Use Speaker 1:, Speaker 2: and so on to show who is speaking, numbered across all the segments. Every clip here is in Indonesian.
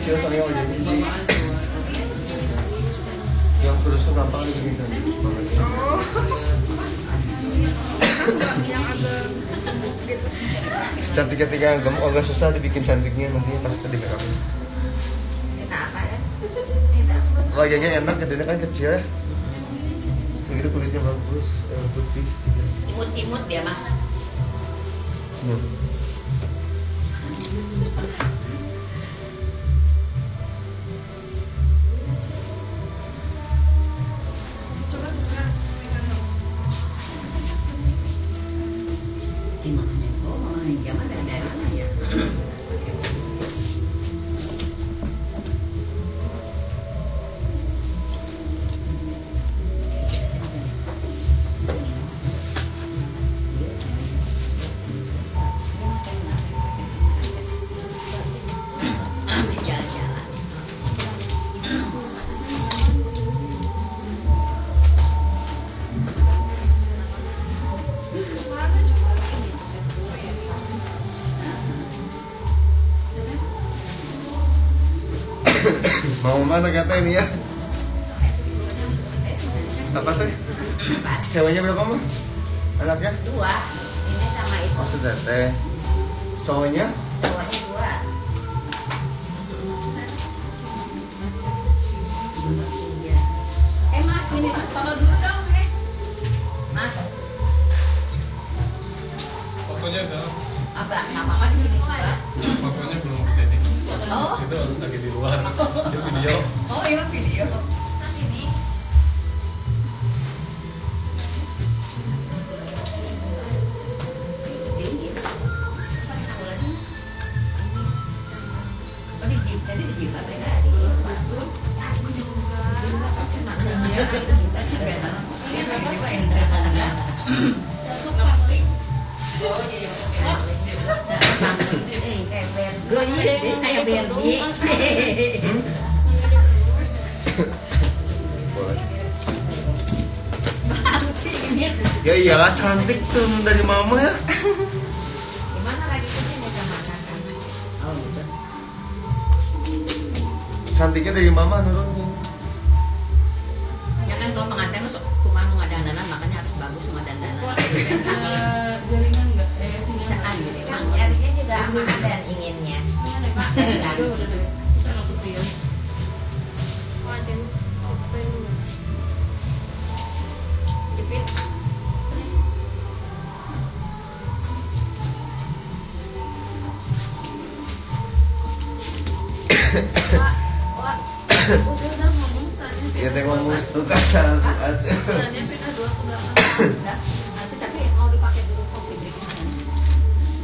Speaker 1: kecil soalnya wajahnya jadi yang terus gampang gitu.
Speaker 2: Yang agak gitu.
Speaker 1: Cantik ketika gemuk agak susah dibikin cantiknya nanti pas di makeup.
Speaker 3: Kenapa ya?
Speaker 1: Wajahnya enak, gedenya kan kecil ya. Segitu kulitnya bagus, putih.
Speaker 3: Imut-imut dia mah.
Speaker 1: Senyum.
Speaker 3: Di mana? Oh, zaman dari mana ya? Jalan-jalan.
Speaker 1: Mau mana kata ini ya? Apa teh? Ceweknya berapa mah? Anaknya?
Speaker 3: 2. Ini sama itu.
Speaker 1: Oh sudah teh. Cowoknya?
Speaker 3: Cowoknya 2. Iya. Mas, ini mas tolong dulu dong, Mas.
Speaker 4: Fotonya udah,
Speaker 3: Apa? Nggak apa-apa di sini juga.
Speaker 4: fotonya belum kesini.
Speaker 3: Oh.
Speaker 4: Itu lagi di luar. Itu video.
Speaker 3: Oh, iya video. Mas ini. Oh, di jeep tadi di jeep apa ya? Aku juga. Kayak Barbie.
Speaker 1: Boleh. Ya iyalah cantik tuh dari mama ya.
Speaker 3: Gimana lagi kesini sama kakak? Oh gitu.
Speaker 1: Cantiknya dari mama nurunnya.
Speaker 3: Ya kan kalau pengantin masuk cuma mau dandanan makanya harus bagus mau dandanan.
Speaker 2: Jaringan nggak?
Speaker 3: Bisaan gitu. Emang nyarinya juga ada yang inginnya.
Speaker 2: Bisa nggak putih ya? Pengantin open. Jepit. Wah, udah ngomong standnya.
Speaker 1: Ya teh ngomong tuh kan saat.
Speaker 2: Standnya pindah 2 ke belakang.
Speaker 3: Nanti tapi mau dipakai dulu kopi break.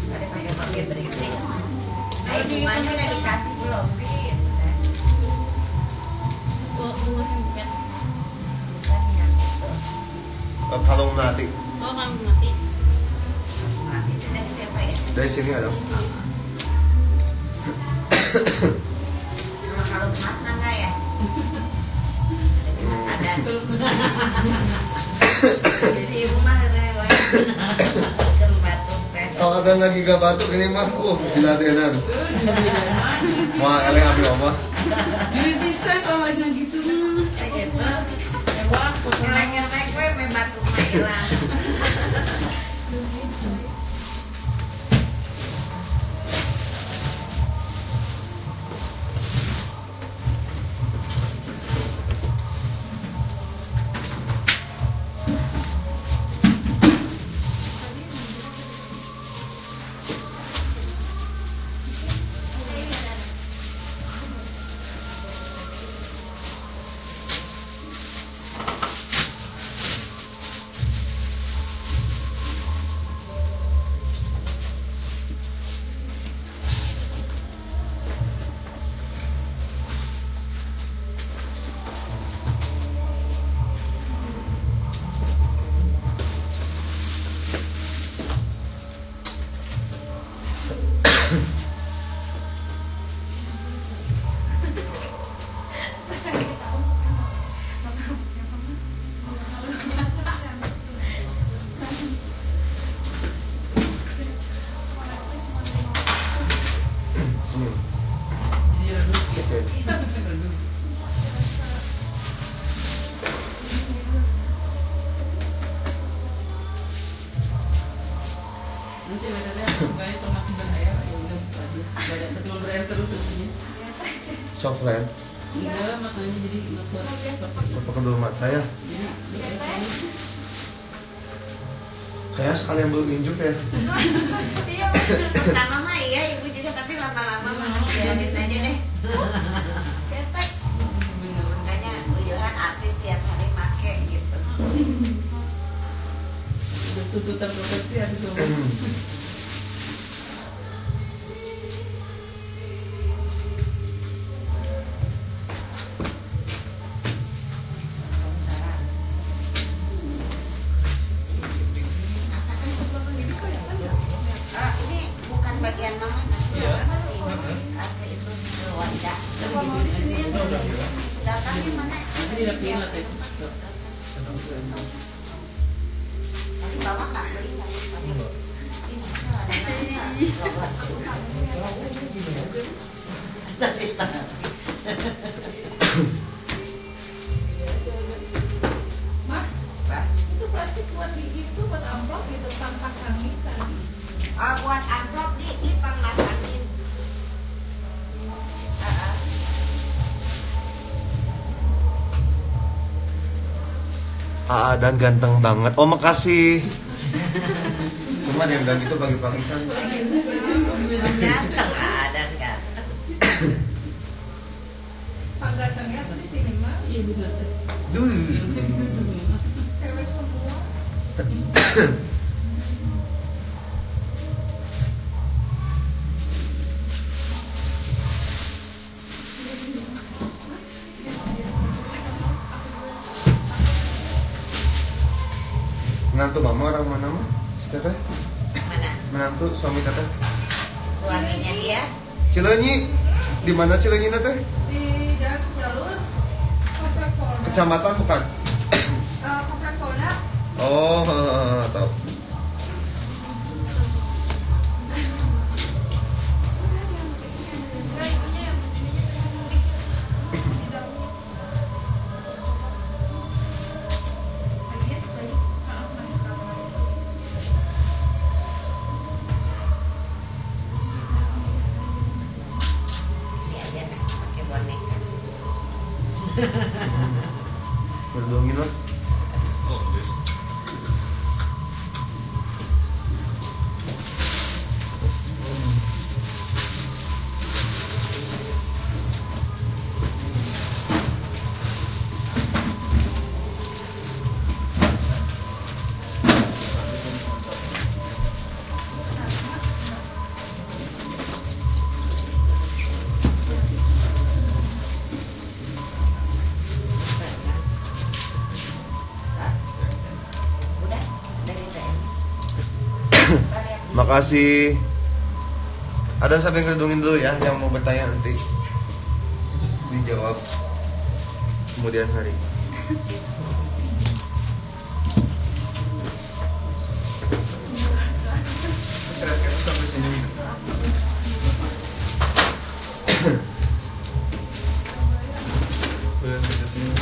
Speaker 3: Ada pakai kopi break. Ayo bunganya udah dikasih belum?
Speaker 2: Bunga handbag.
Speaker 3: Bukan yang itu.
Speaker 1: Kalung melati.
Speaker 2: Oh, kalau mati.
Speaker 3: Nanti itu dari siapa ya?
Speaker 1: Dari sini ada.
Speaker 3: Nama kalau Mas Nangga ya? Dari Mas ada. Jadi ibu mah rewel. Batuk teh.
Speaker 1: Kalau ada lagi gak batuk ini mah, diladenan. Mau kalian ambil apa?
Speaker 2: Jadi bisa kalau aja gitu.
Speaker 3: Kayak gitu.
Speaker 2: Wah,
Speaker 3: Kira-kira gue main batuk mah hilang.
Speaker 5: Nanti mereka kayak itu masih bahaya, ya udah buka aja. Gak ada keturunan berenang terus biasanya.
Speaker 1: Softland.
Speaker 5: Enggak, makanya jadi nggak kuat.
Speaker 1: Apa kedua mata ya? Kayak sekalian belum injuk ya.
Speaker 3: Iya, pertama mah iya ibu juga, tapi lama-lama mah biarin aja deh. Ketek. Makanya Uyuhan artis tiap hari make gitu.
Speaker 5: Udah tuntutan profesi harus dong.
Speaker 3: Ini bukan bagian mama nasi, nasi ada itu Rwanda. Sedatannya mana?
Speaker 5: Nanti dirapiin lah teh.
Speaker 3: Tadi bawa nggak beli nasi?
Speaker 2: Itu plastik buat di itu buat amplop gitu tanpa angin tadi.
Speaker 3: Buat amplop di pangmasangin.
Speaker 1: Dan ganteng banget. Oh makasih. Cuma ada yang bilang gitu pagi-pagi kan.
Speaker 3: Ganteng dan ganteng.
Speaker 2: Panggantengnya tuh di sini mah.
Speaker 5: Iya benar teh.
Speaker 1: Dulu.
Speaker 2: Cewek semua.
Speaker 1: Menantu mama orang mana mah? Teteh?
Speaker 3: Mana?
Speaker 1: Menantu suami teteh?
Speaker 3: Suaminya dia?
Speaker 1: Cileunyi. Di mana Cileunyi teteh?
Speaker 2: Di Jalan Sejalur. Komplek Polda.
Speaker 1: Kecamatan bukan?
Speaker 2: Komplek Polda.
Speaker 1: Oh, tahu.
Speaker 3: Dia aja kan pakai boneka.
Speaker 1: Berdongin mas.
Speaker 4: Oh, this.
Speaker 3: Udah dari saya.
Speaker 1: Makasih. Ada siapa yang kedungin dulu ya yang mau bertanya nanti dijawab kemudian hari. Sampai sini. Udah sampai sini.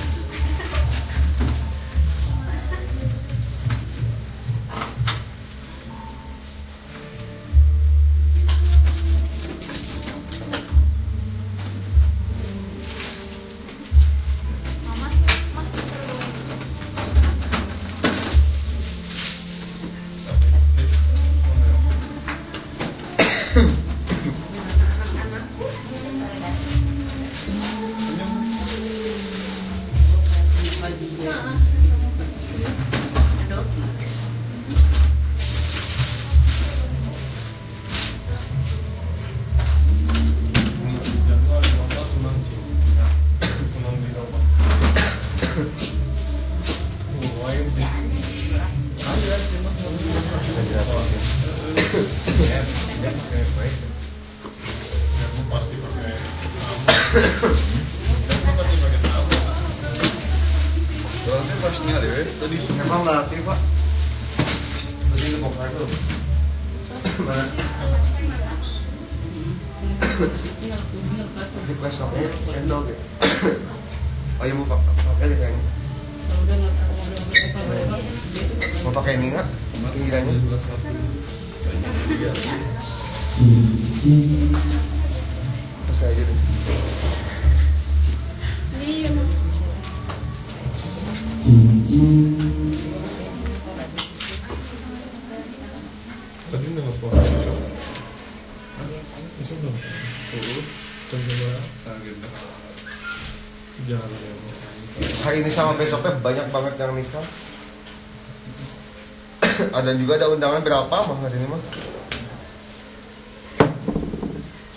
Speaker 1: Tadi memang latih pak. Tadi ngebongkar tuh. Mana? Di kelas kafe sendok ya. Oh iya mau pakai deh kayaknya.
Speaker 5: Kalau udah nggak mau
Speaker 1: Mau pakai ini nggak? Pinggirannya. Iya. Kayak gitu.
Speaker 2: Iya.
Speaker 4: Tadi nggak lapor besok. Besok dong. Jam berapa? Gitu. Jangan ya.
Speaker 1: Hari ini sama besoknya banyak banget yang nikah. Ada juga ada undangan berapa mah hari ini mah?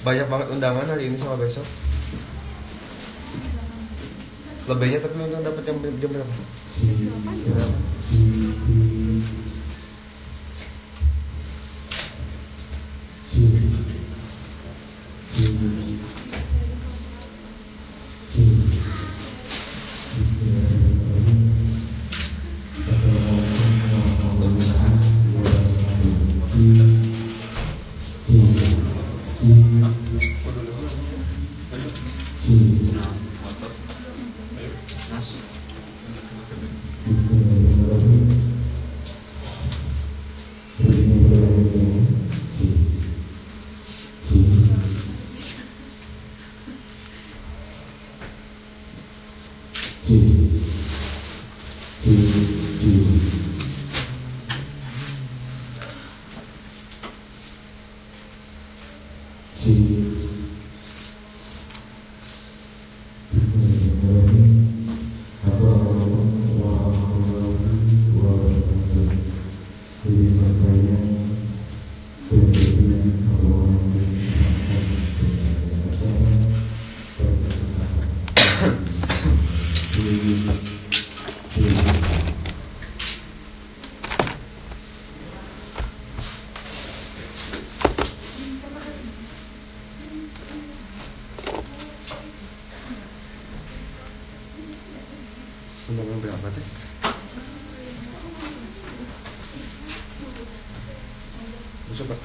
Speaker 1: Banyak banget undangan hari ini sama besok. Lebihnya tapi untung dapat jam berapa? Jam berapa? Undangan berapa teh? Besok Pak.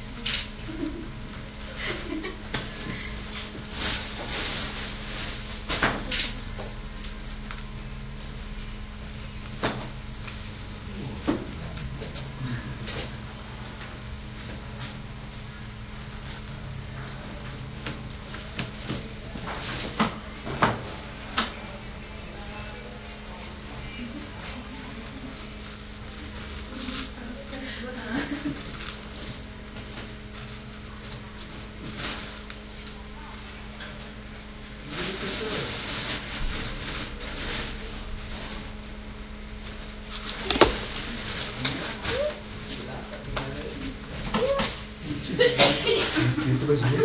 Speaker 1: Itu bajunya?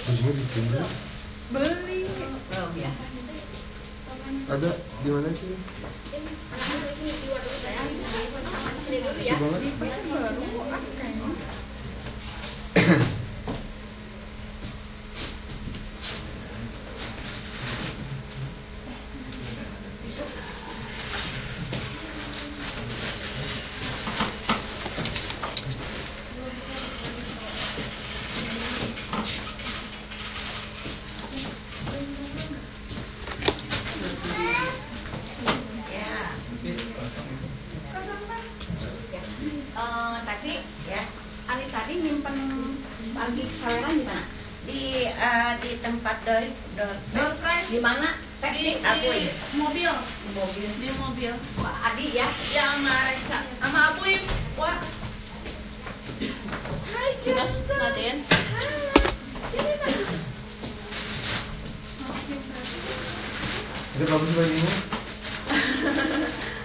Speaker 1: Bajunya bikin dulu.
Speaker 2: Beli.
Speaker 3: Belum ya.
Speaker 1: Ada di mana sih? Lucu banget.
Speaker 3: Ya. Tadi ya.
Speaker 2: Ari tadi nyimpen bagi saweran di mana?
Speaker 3: Di tempat
Speaker 2: Doorpress.
Speaker 3: di mana?
Speaker 2: Di
Speaker 3: Teknik aku ya.
Speaker 2: mobil.
Speaker 3: Mobil.
Speaker 2: Di mobil.
Speaker 3: Pak Adi ya.
Speaker 2: Ya sama Reksa. Sama Abuim. Wah. Hai,
Speaker 5: Kita
Speaker 2: ganteng.
Speaker 5: matiin.
Speaker 2: Sini, Mas.
Speaker 1: Itu bagus bajunya.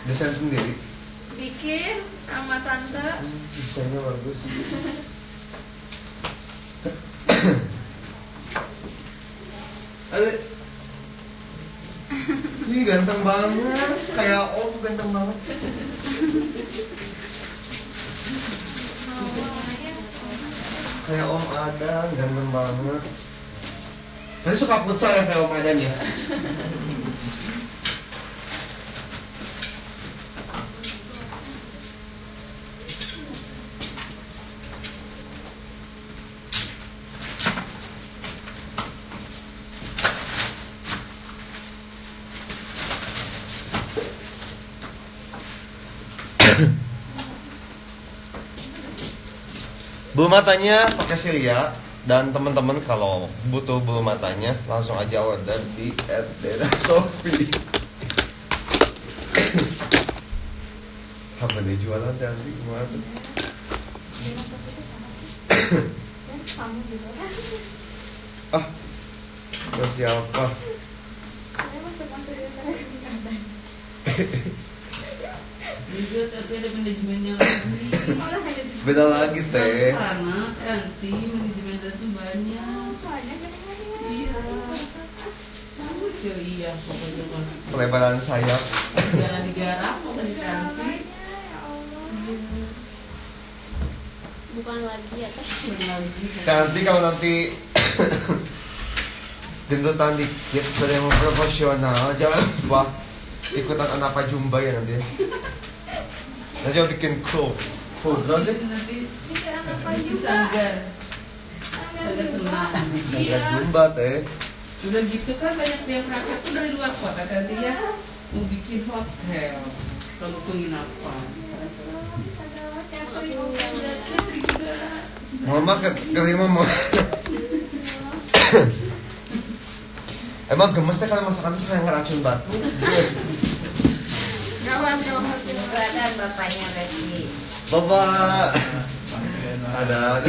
Speaker 1: Desain sendiri.
Speaker 2: Bikin sama tante.
Speaker 1: Desainnya bagus. Ada. Ini ganteng banget. Kayak Om ganteng banget. Kayak Om Adan ganteng banget. Pasti suka futsal ya kayak Om Adan ya. Bulu matanya pakai Silia. Dan teman-teman kalau butuh bulu matanya langsung aja order di @dera_shopee. Apa nih jualan nanti gimana tuh?
Speaker 2: Kamu juga.
Speaker 1: Ah, buat siapa?
Speaker 2: Saya masuk-masuk di sana kadang.
Speaker 5: Juga tapi ada manajemennya lagi.
Speaker 2: Malah hanya di
Speaker 1: Beda lagi teh.
Speaker 5: Karena nanti manajemennya tuh banyak.
Speaker 2: banyak kadang-kadang.
Speaker 5: Iya. Iya, pokoknya mah.
Speaker 1: Pelebaran sayap.
Speaker 5: Jangan digarap, pokoknya cantik.
Speaker 2: Ya Allah. Bukan lagi ya teh.
Speaker 1: Nanti kalau nanti gendutan dikit sudah yang profesional, jangan lupa ikutan anak Pak Jumba ya nanti. Nanti mau bikin crew nanti.
Speaker 5: Nanti bikin sanggar. Sanggar senang.
Speaker 1: Sanggar Jumba teh.
Speaker 5: Udah gitu kan banyak yang berangkat tuh dari luar kota tadi ya. Mau bikin hotel. Kalau penginapan.
Speaker 1: Mama kelima mau. Emang gemes teh kalau masakan saya ngeracun batu.
Speaker 2: Kawan
Speaker 3: Juga ada bapaknya Resi.
Speaker 1: Bapak ada.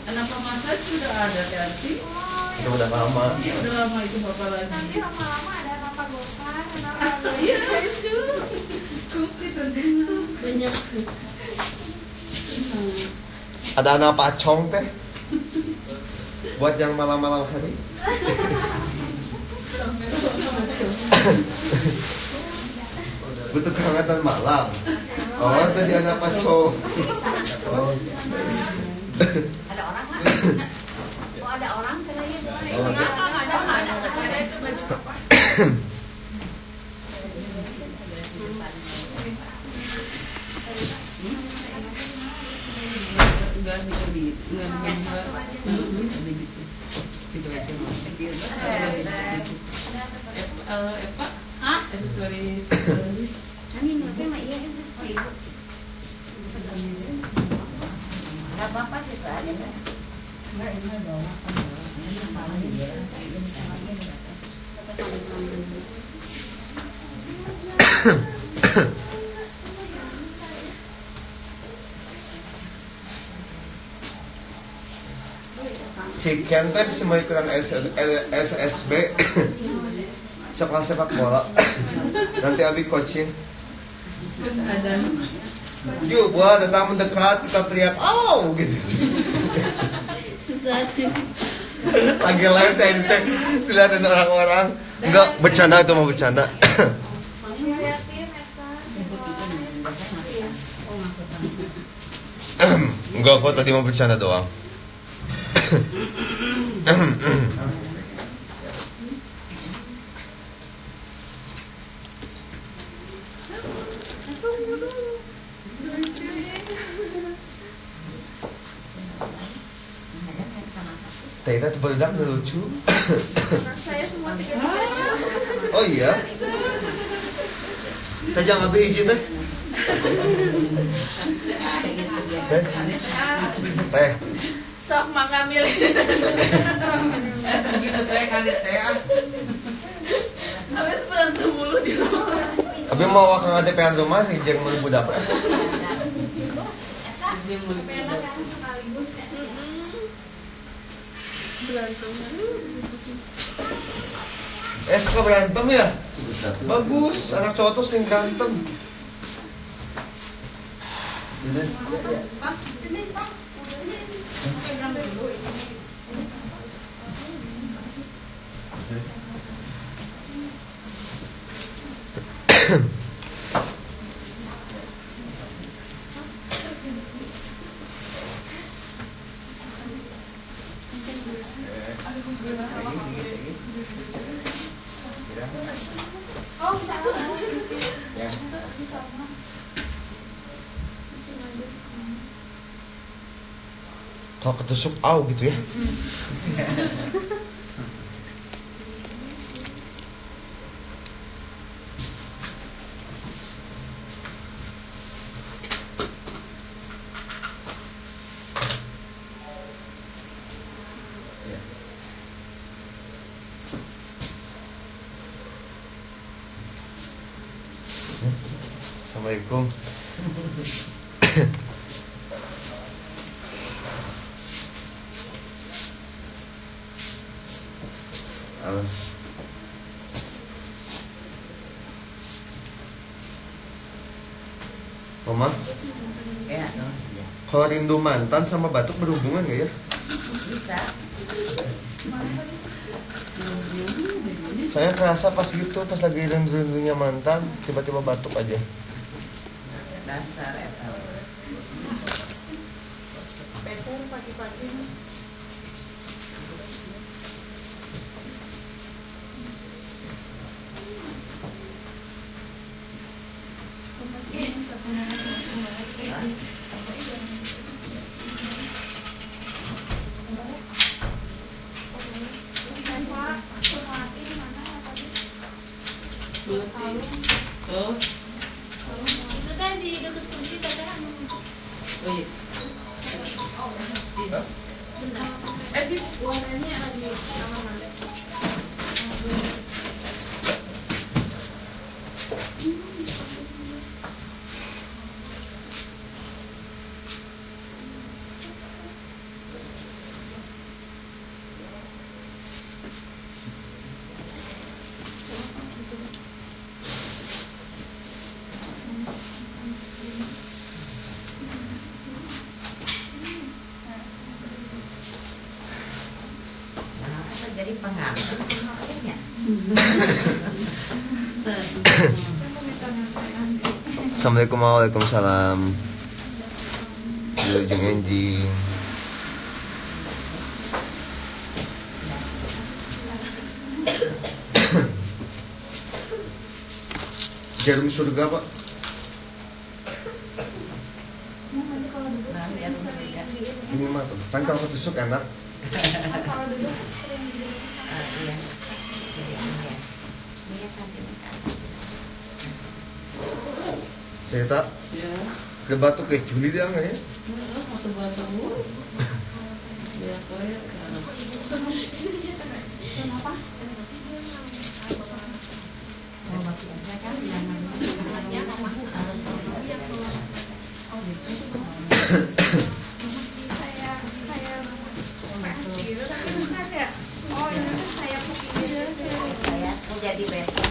Speaker 5: Anak pemasak sudah ada nanti.
Speaker 1: Itu udah lama.
Speaker 5: Iya udah lama itu bapak lagi.
Speaker 2: nanti lama-lama ada apa gokar, ada
Speaker 5: Iya itu. Komplit tentunya.
Speaker 2: banyak.
Speaker 1: Ada anak pacong teh. Buat yang malam-malam hari. Butuh kehangatan malam. Oh, tadi anak pacong. Oh.
Speaker 3: Ada orang kan? Oh ada orang katanya.
Speaker 1: Oh, ada.
Speaker 2: Saya coba juga Pak.
Speaker 5: Enggak diedit, enggak dibuat. Ada gitu. Gitu aja. Epa, aksesoris.
Speaker 3: Ini nanti mah iya kan pasti. Ada apa sih tuh ada kan?
Speaker 1: Si Ken teh bisa mau ikutan SSB sekolah sepak bola. Nanti Abi coaching.
Speaker 5: Terus ada
Speaker 1: Yuk, buat datang mendekat kita teriak, "Au!" gitu.
Speaker 2: Sesuatu.
Speaker 1: Lagi live saya teh dilihatin orang-orang. Enggak bercanda itu mau bercanda.
Speaker 2: Ngeliatin Eka.
Speaker 1: Enggak kok tadi mau bercanda doang. Teta terbedak lucu.
Speaker 2: Saya semua 3
Speaker 1: Oh iya. Teh jangan ambil hiji teh. Teh.
Speaker 2: sok mangga milih.
Speaker 5: gitu teh kan teh.
Speaker 2: Habis berantem mulu di rumah.
Speaker 1: Abi mau wakang ADP-an rumah nih jeung mun budak.
Speaker 5: Dia mau
Speaker 2: Enak kan sekaligus ya. Berantemnya.
Speaker 1: Suka berantem ya? Bagus, anak cowok tuh sering berantem.
Speaker 2: Pak, sini Pak. Pegang dulu ini. Oh, bisa
Speaker 1: Ya. Kalau ketusuk au gitu ya. Assalamualaikum. Mama,
Speaker 3: Ya, no. Ya.
Speaker 1: kalau rindu mantan sama batuk berhubungan gak ya?
Speaker 3: Bisa.
Speaker 1: Saya kerasa pas gitu, pas lagi rindu-rindunya mantan, tiba-tiba batuk aja.
Speaker 3: Dasar eta.
Speaker 2: Peser pagi-pagi.
Speaker 5: Oh,
Speaker 2: Itu kan di dekat kursi katanya.
Speaker 5: oh iya.
Speaker 2: Di warnanya ada di mana?
Speaker 3: Nah, jadi pengalaman kemarinnya.
Speaker 1: Assalamualaikum warahmatullahi wabarakatuh. Wilujeng Enjing. Jarum surga pak.
Speaker 3: Nah, biar surga.
Speaker 1: Ini mah tuh. Kan kalau ketusuk enak.
Speaker 2: Kalau duduk sering di
Speaker 3: Iya. Jadi ini ya. Ini sampai ke atas.
Speaker 1: Cerita
Speaker 5: Ya.
Speaker 1: ke batuk kayak Juli dia nggak ya?
Speaker 5: Batu-batu bu. Ya, koyak.
Speaker 2: kenapa?
Speaker 3: Oh, maksudnya kan yang
Speaker 2: Kayak masih gitu kan bukan ya? Oh ini kan saya begini.
Speaker 3: saya mau jadi beton.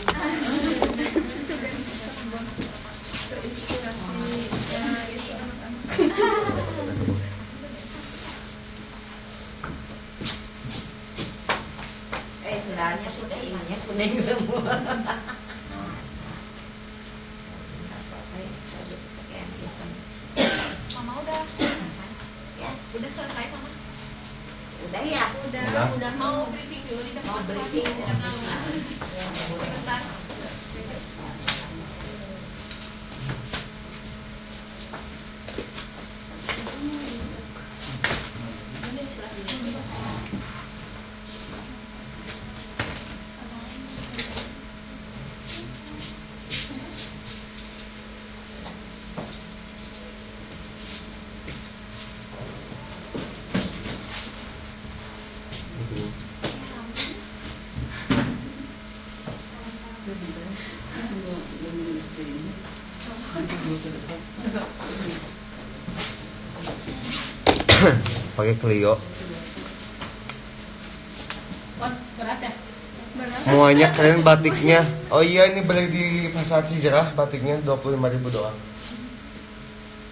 Speaker 3: Sendalnya sudah ininya kuning semua.
Speaker 2: Mama udah.
Speaker 3: Ya,
Speaker 2: Udah selesai mama.
Speaker 3: udah ya.
Speaker 2: Udah mau briefing dulu di depan.
Speaker 3: Mau briefing di depan.
Speaker 2: Sebentar.
Speaker 1: Pakai Clio.
Speaker 2: Berat ya?
Speaker 1: Semuanya keren batiknya. Oh iya ini beli di Pasar Cijerah batiknya 25.000 doang.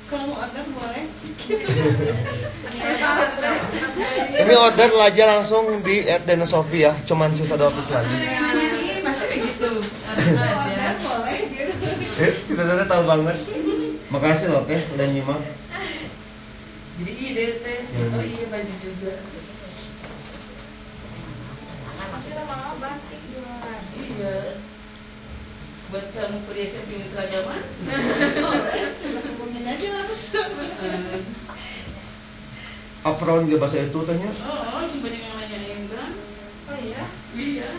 Speaker 5: Kalau mau order boleh.
Speaker 1: Ini order aja langsung di @denosofi ya. Cuman sisa 2 piece lagi.
Speaker 5: Masih begitu. Order aja.
Speaker 1: Kita tadi tahu banget. Makasih loh teh udah nyimak.
Speaker 5: Jadi ide teh, oh iya baju juga.
Speaker 2: Masih lama batik jualan.
Speaker 5: Iya. Buat kamu periasnya pingin seragaman.
Speaker 2: Hubungin aja langsung.
Speaker 1: Apron dia bahasa itu tanya.
Speaker 5: Oh, banyak yang nanyain kan?
Speaker 2: Oh iya?
Speaker 5: Iya.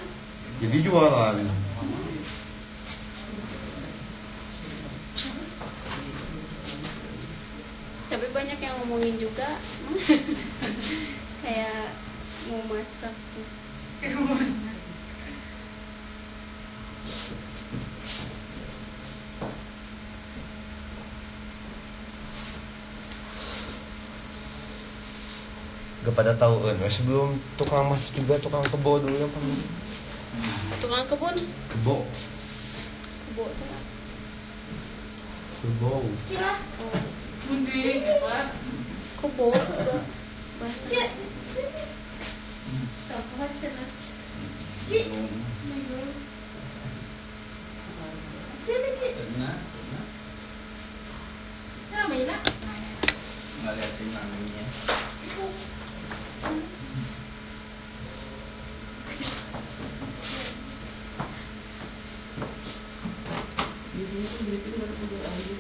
Speaker 1: Jadi jualan.
Speaker 2: Tapi banyak yang ngomongin juga kayak mau masak.
Speaker 1: pada tahu sebelum tukang mas juga tukang kebo dulu yang paling
Speaker 2: Tukang kebun.
Speaker 1: kebo
Speaker 2: Kebo itu kan.
Speaker 1: kebo
Speaker 2: Iya.
Speaker 5: Bunding, apa?
Speaker 2: Kebo. Bahasa. Siapa cina? Sini Ki. Namanya.
Speaker 6: Ngeliatin namanya.
Speaker 5: Di sini tuh beli itu baru beli aja.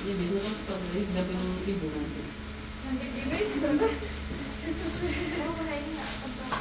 Speaker 5: Iya biasanya kan suka beli damping ibu nanti.
Speaker 2: Cantik gini juga. Oh, ini enggak tempat.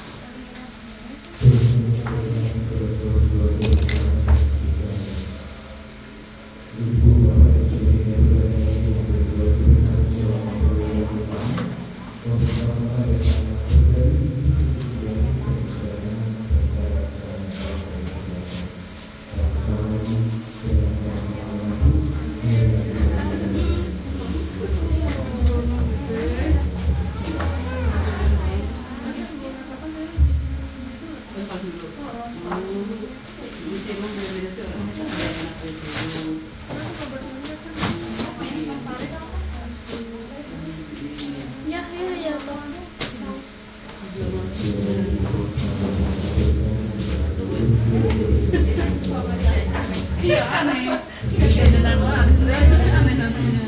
Speaker 5: Lepas dulu. Di sini mah beda-beda sih orang. Ada yang enak itu.
Speaker 2: Ya, ya, Bang.
Speaker 5: Iya aneh. Kayak jalan aneh namanya.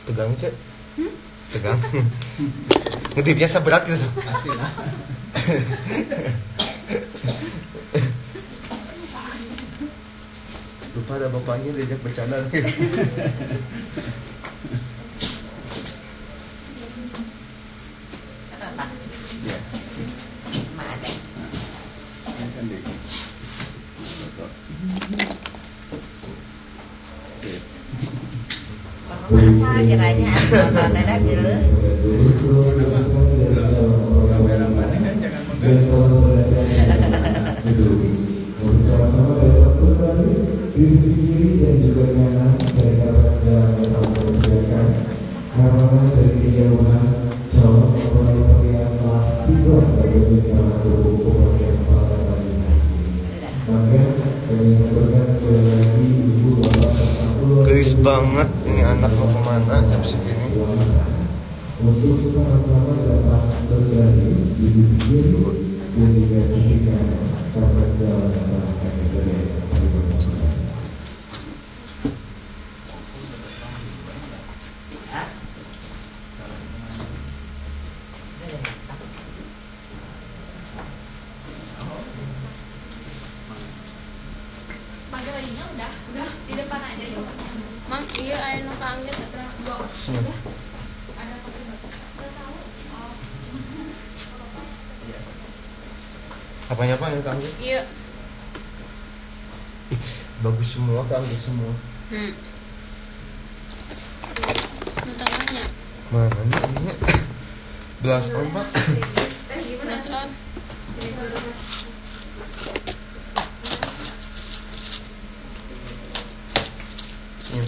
Speaker 1: tegang cek tegang ngedipnya seberat gitu
Speaker 6: Pastilah.
Speaker 1: lupa ada bapaknya diajak bercanda
Speaker 3: Apa?
Speaker 1: ya
Speaker 3: Sama ada.
Speaker 6: Ini kan di foto. Oke.
Speaker 3: Masa kiranya apa tadi dulu?
Speaker 6: Kameramannya kan jangan mengganggu.
Speaker 1: gelis banget ini anak mau kemana jam segini
Speaker 2: Magdalena udah di depan aja yuk. Mang, iya ayo nu kaangget udah.
Speaker 1: Sini.
Speaker 2: Ada pakai bagus. Udah tahu. Oh.
Speaker 1: apanya apa yang kamu
Speaker 2: Iya.
Speaker 1: bagus semua kamu semua
Speaker 2: Nu tengahnya.
Speaker 1: mana nih ini belas on pak
Speaker 2: Mas on.
Speaker 1: Ini.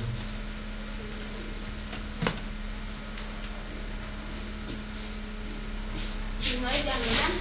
Speaker 2: Mulai jangan.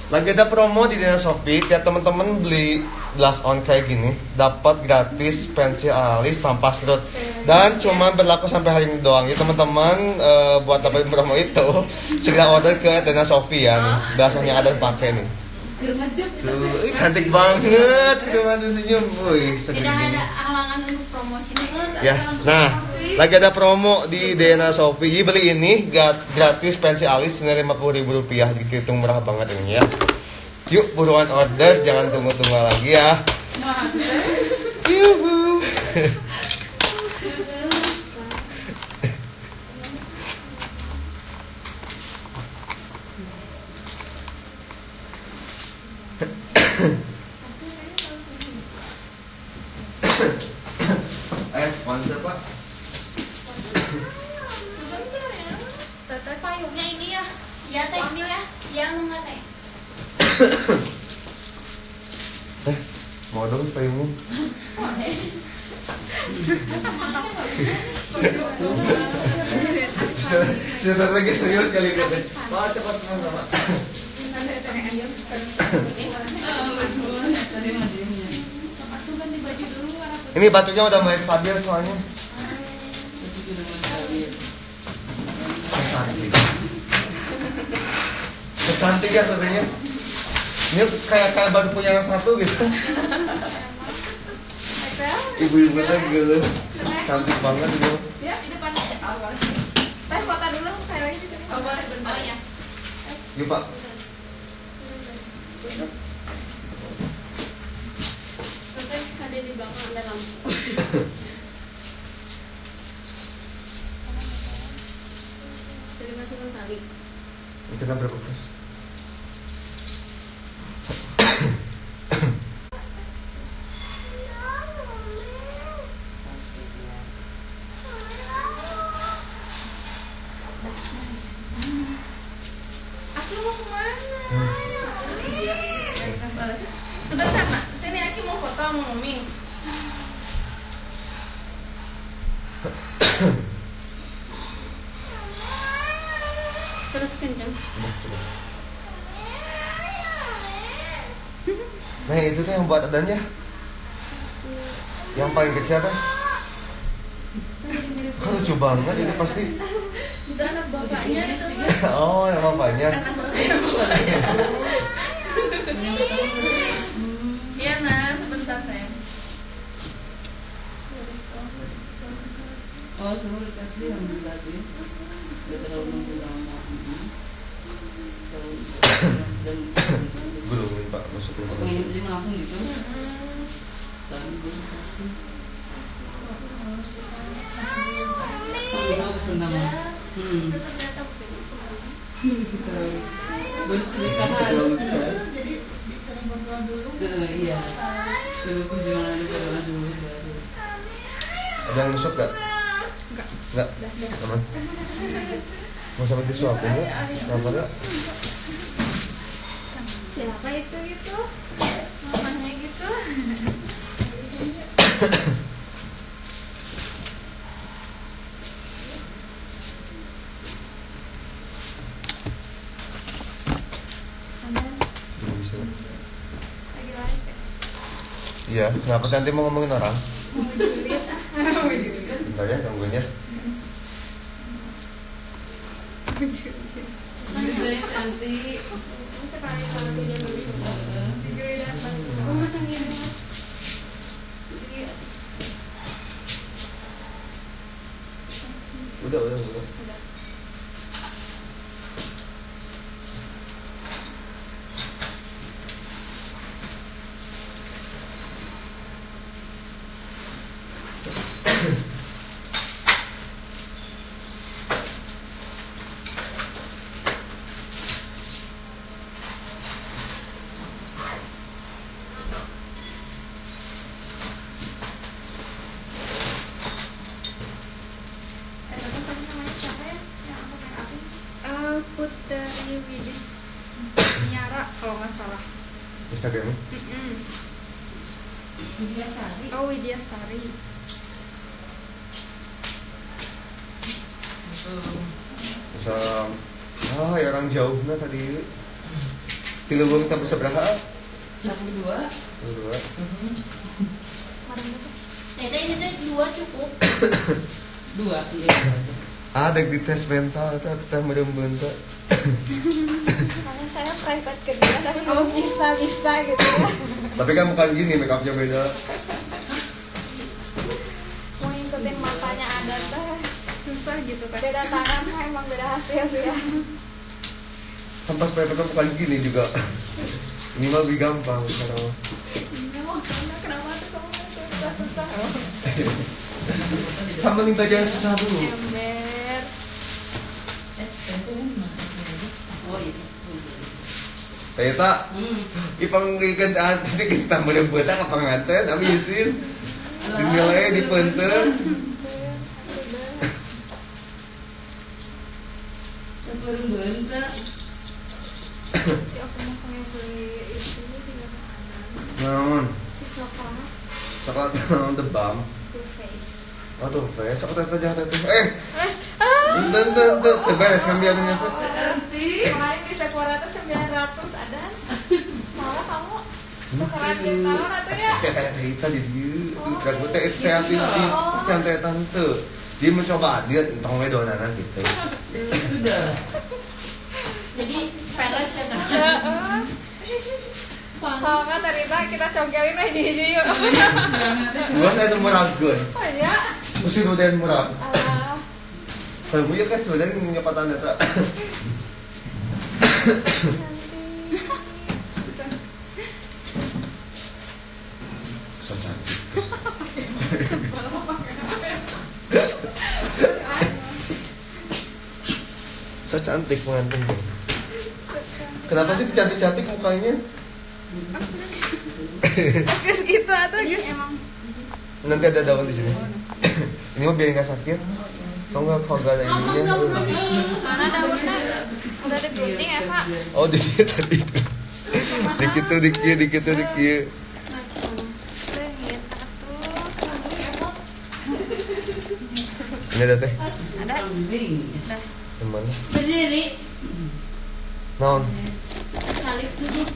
Speaker 1: Lagi ada promo di Dina Shopee, tiap teman-teman beli blush on kayak gini dapat gratis pensil alis tanpa serut dan cuma berlaku sampai hari ini doang. Ya teman-teman buat dapetin promo itu segera order ke Dina Shopee ya nih. Blush on yang ada pakai nih. Tuh, cantik banget, cuma senyum, wih,
Speaker 2: Tidak
Speaker 1: segini.
Speaker 2: ada halangan untuk promosi.
Speaker 1: Ya, nah, lagi ada promo di Dena Shopee. Jadi beli ini gratis pensil alis senilai Rp50.000. Jadi hitung murah banget ini ya. Yuk buruan order, jangan tunggu-tunggu lagi ya. Yuhu. Ayo sponsor pak.
Speaker 2: Sebentar ya. Teteh payungnya ini ya.
Speaker 3: Iya teh.
Speaker 2: Ambil ya.
Speaker 3: Yang enggak teh.
Speaker 1: Mau dong payungnya. Sebentar lagi serius kali ini. Pak cepat sama-sama.
Speaker 5: Tadi madinya.
Speaker 2: Aku ganti baju dulu warna putih.
Speaker 1: Ini batunya udah mulai stabil soalnya.
Speaker 5: Tapi tidak masalah.
Speaker 1: Kesantik. Kesantik ya katanya. Ini kayak baru punya yang satu gitu. Ibu-ibu teh gitu. Cantik banget gitu.
Speaker 2: Ya, di depan awal. Teh foto dulu saya lagi di sini. Oh, boleh bentar. Oh, iya.
Speaker 1: Yuk pak.
Speaker 2: Teteh ada di belakang ada lampu. Jadi masukkan tali.
Speaker 1: Ini kita berapa plus?
Speaker 2: Aku mau kemana? Sebentar nak, sini Aki mau foto sama Mami. Terus kenceng.
Speaker 1: Nah itu tuh yang buat adanya. Yang paling kecil kan? Kan lucu banget ini pasti.
Speaker 2: Itu anak bapaknya itu Pak.
Speaker 1: Oh yang bapaknya.
Speaker 2: Iya nah, sebentar sayang.
Speaker 5: Oh, semua dikasih yang tadi. Dia terlalu nunggu lama. Kalau sedang
Speaker 1: Gulungin pak masukin.
Speaker 5: aku ingin jadi langsung gitu. Tadi gue kasih. Aku senang.
Speaker 2: Ternyata
Speaker 5: Sekali. Baru pernikahan.
Speaker 2: jadi disuruh berdua dulu.
Speaker 5: Iya. Sebelum kunjungan ada pada dulu.
Speaker 1: Ada yang nusuk gak? Enggak. Aman. Mau sampai disuapin ya? Kenapa enggak?
Speaker 2: Siapa itu gitu? Mamanya gitu.
Speaker 1: Belum bisa.
Speaker 2: Lagi live ya?
Speaker 1: Iya, kenapa nanti mau ngomongin orang?
Speaker 2: Mau julid. Mau julid.
Speaker 1: Bentar ya, tungguin ya.
Speaker 5: Nanti
Speaker 2: Sekali satunya dulu. Julid apa? Oh, masang ini. Jadi,
Speaker 1: Udah.
Speaker 2: udah. Putri Widis Nyara kalau nggak salah.
Speaker 1: Instagramnya?
Speaker 5: Widyasari.
Speaker 2: Oh, Widyasari.
Speaker 1: Misal, ya orang jauh nah tadi. Di lubang kita berseberapa?
Speaker 5: 1, 2.
Speaker 1: Dua.
Speaker 3: Tete ini teh 2 cukup.
Speaker 5: 2, iya.
Speaker 1: Ada di tes mental, kita merembun tuh.
Speaker 2: Soalnya saya private kerja tapi belum bisa gitu ya.
Speaker 1: Tapi kan bukan gini, make upnya beda.
Speaker 2: Mau ngikutin matanya ada tuh susah gitu kan. Beda tangan emang beda hasil sih ya.
Speaker 1: Sampai private bukan gini juga. Ini mah lebih gampang kalau
Speaker 2: Memang kenapa tuh kamu susah susah.
Speaker 1: Sama minta jangan susah dulu.
Speaker 2: Ember.
Speaker 5: Oh iya.
Speaker 1: Ternyata ipang tadi kita bener-bener apa nganten, abisin. Dinilai di penten.
Speaker 5: Sebelum bentar.
Speaker 2: Si aku mau pengen beli itu tidak makanan.
Speaker 1: Naon?
Speaker 2: Si coklat
Speaker 1: Coklat naon The Balm.
Speaker 2: Too Faced.
Speaker 1: Aduh, face aku teh jahat teh.
Speaker 2: Mas, ah.
Speaker 1: Teu beres ngambil anu nya.
Speaker 2: Kemarin di Sephora tuh 900 ada. Malah kamu tukeran di tahun atau ya?
Speaker 1: Kita di dieu. Kan teh kreatif di santai tante. Dia mencoba dia tong we donana gitu.
Speaker 5: Sudah.
Speaker 3: Jadi peres ya kan.
Speaker 2: Kalau nggak terima kita congkelin aja hiji yuk.
Speaker 1: Gua saya tuh merageun.
Speaker 2: Oh ya.
Speaker 1: Mesti doden murah.
Speaker 2: Alah.
Speaker 1: Kalau gue kan sebenarnya menyepatan data. So cantik. So cantik pengantin. Kenapa sih cantik-cantik mukanya?
Speaker 2: Guys gitu atau guys emang
Speaker 1: Nanti ada daun di sini. Ini mah biar nggak sakit. Kamu nggak harga ininya.
Speaker 2: mana daunnya? Udah digunting ya Pak?
Speaker 1: Oh dikit tadi. Dikit tuh dikit.
Speaker 2: Rengit atuh.
Speaker 1: Ini ada teh.
Speaker 2: Ada.
Speaker 5: Kambing.
Speaker 1: Yang mana?
Speaker 3: Berdiri.
Speaker 1: Naon?
Speaker 3: Kalik duduk.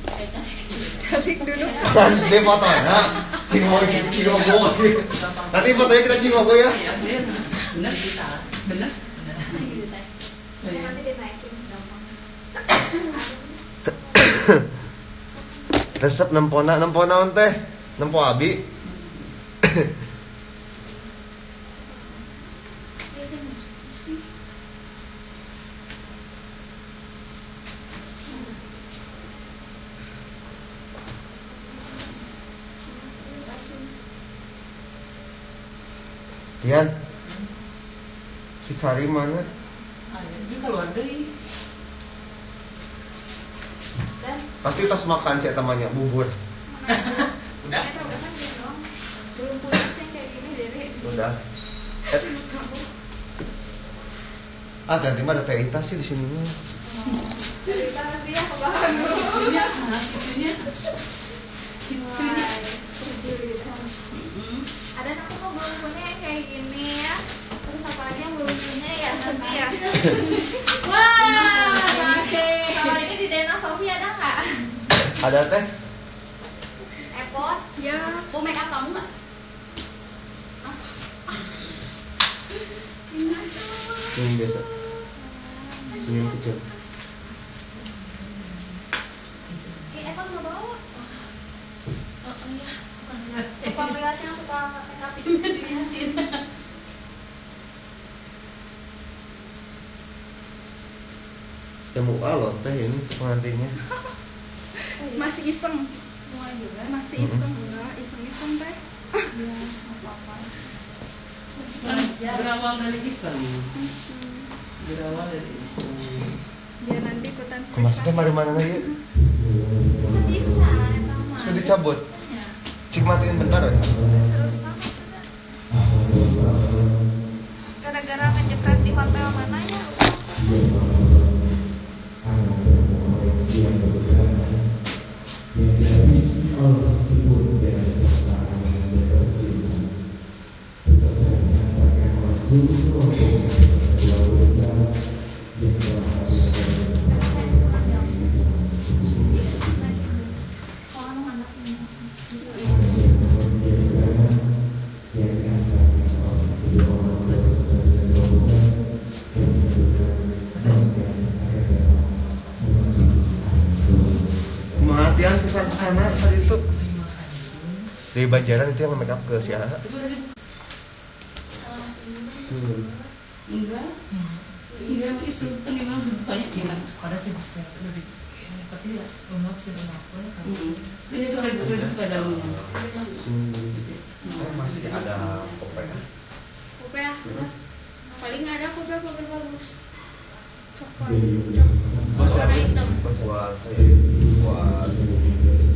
Speaker 2: Kalik dulu.
Speaker 1: Kan dia fotonya. Cimogo. Nanti fotonya kita Cimogo ya.
Speaker 5: Benar bisa. Benar.
Speaker 2: Nanti dinaikin gampang.
Speaker 1: Resep nempona naon teh? Nempo abi. Yan. Si Karim mana?
Speaker 5: Ini keluar deh.
Speaker 1: Pasti tas makan sih temannya bubur.
Speaker 2: Udah kan gitu dong. Belum punya sih kayak gini Dewi.
Speaker 1: Udah. Ganti mah ada teh Ita sih di sini.
Speaker 2: Dari tangan dia ke bahan dulu.
Speaker 5: Itunya, itunya.
Speaker 2: Ada aku kok belum punya yang kayak gini ya. Terus apa lagi yang belum punya ya sepi ya. Wah, kalau ini di Dena Sofi ada nggak?
Speaker 1: Ada teh?
Speaker 3: Epot.
Speaker 2: Ya.
Speaker 3: Mau make up kamu nggak?
Speaker 1: Senyum biasa. Senyum kecil.
Speaker 3: Si Epot mau bawa? Oh iya. Tukang rias yang suka make upnya diriasin.
Speaker 1: Temu alot teh ini pengantinnya.
Speaker 2: Masih iseng.
Speaker 3: Semua juga.
Speaker 2: Masih iseng enggak? Iseng teh.
Speaker 3: Iya, apa-apa.
Speaker 5: Berawal dari iseng. Berawal dari iseng.
Speaker 2: Dia nanti ikutan.
Speaker 1: Maksudnya mari mana lagi?
Speaker 2: Nggak bisa, emang mah.
Speaker 1: Sudah dicabut.
Speaker 2: Ya.
Speaker 1: Cik matiin bentar ya.
Speaker 2: Serius banget udah. Gara-gara ngejepret di hotel mana ya?
Speaker 1: Kematian kesana tadi itu. Dari Banjaran itu yang make up ke si Ara.
Speaker 5: Enggak. Enggak itu kan memang banyak yang
Speaker 6: Pada sih besar.
Speaker 5: Ini tuh ada juga dalamnya.
Speaker 1: Masih ada kopek.
Speaker 2: Kopi ya. Paling ada kopi bagus. Coklat. Warna hitam.
Speaker 1: Buat saya, buat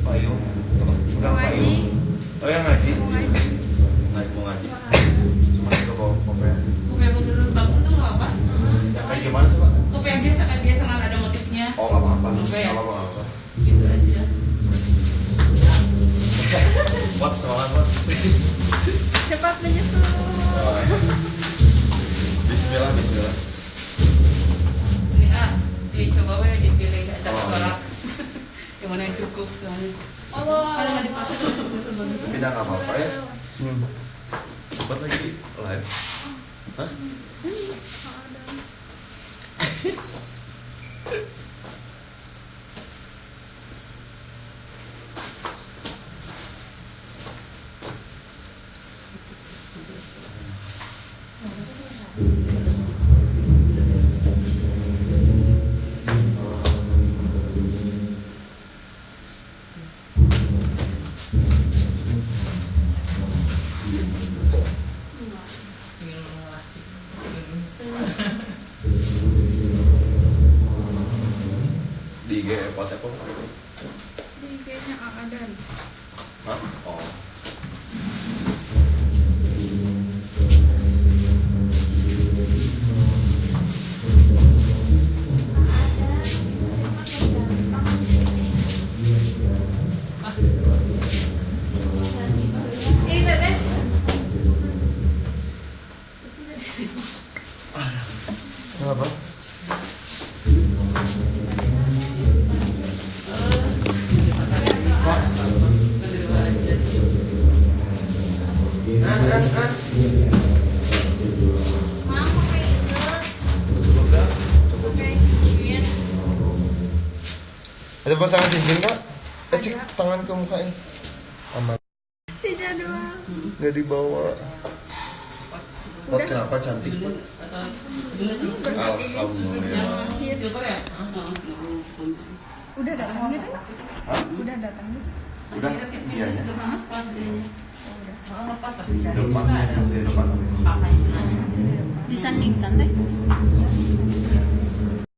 Speaker 1: payung, apa? Bukan
Speaker 2: Ngaji.
Speaker 1: payung. Oh yang ngaji.
Speaker 2: Mau ngaji.
Speaker 1: Mau ngaji. Cuma itu bawa kopek.
Speaker 5: Kopi yang bener bagus itu nggak apa?
Speaker 1: Kayak gimana sih Pak?
Speaker 5: Kopi yang biasa kan biasa nggak ada motifnya.
Speaker 1: Oh nggak apa-apa.
Speaker 5: Oke.
Speaker 1: Nggak apa-apa.
Speaker 5: Gitu aja.
Speaker 1: Buat semangat Pak.
Speaker 2: Cepat menyusul.
Speaker 1: Bismillah, Bismillah.
Speaker 5: Ini dicoba ya dipilih ada
Speaker 1: Oh.
Speaker 5: suara. Yang mana yang cukup soalnya.
Speaker 2: Allah.
Speaker 5: Kalau nggak dipakai tuh bagus.
Speaker 1: Tapi dah nggak apa-apa ya. Cepat lagi live. Hah? Di IG pot apa?
Speaker 2: Di IG-nya Aadan.
Speaker 1: Hah? Oh.
Speaker 2: Bebe.
Speaker 1: Kenapa?
Speaker 2: Mau pakai itu.
Speaker 1: Udah. Cukup.
Speaker 2: Pakai cincin.
Speaker 1: Ada pasangan cincin nggak? Cek tangan ke mukanya. Aman.
Speaker 2: Tidak doang.
Speaker 1: Nggak dibawa. Pot kenapa cantik Pot? Alhamdulillah.
Speaker 5: Silver ya?
Speaker 2: Udah datang gitu?
Speaker 1: Hah?
Speaker 2: Udah datang gitu.
Speaker 1: Udah, dianya.
Speaker 3: Lepas pasti cari
Speaker 1: Depan,
Speaker 3: juga ada
Speaker 1: masih di depan.
Speaker 3: apa itu namanya.
Speaker 2: Disandingkan teh.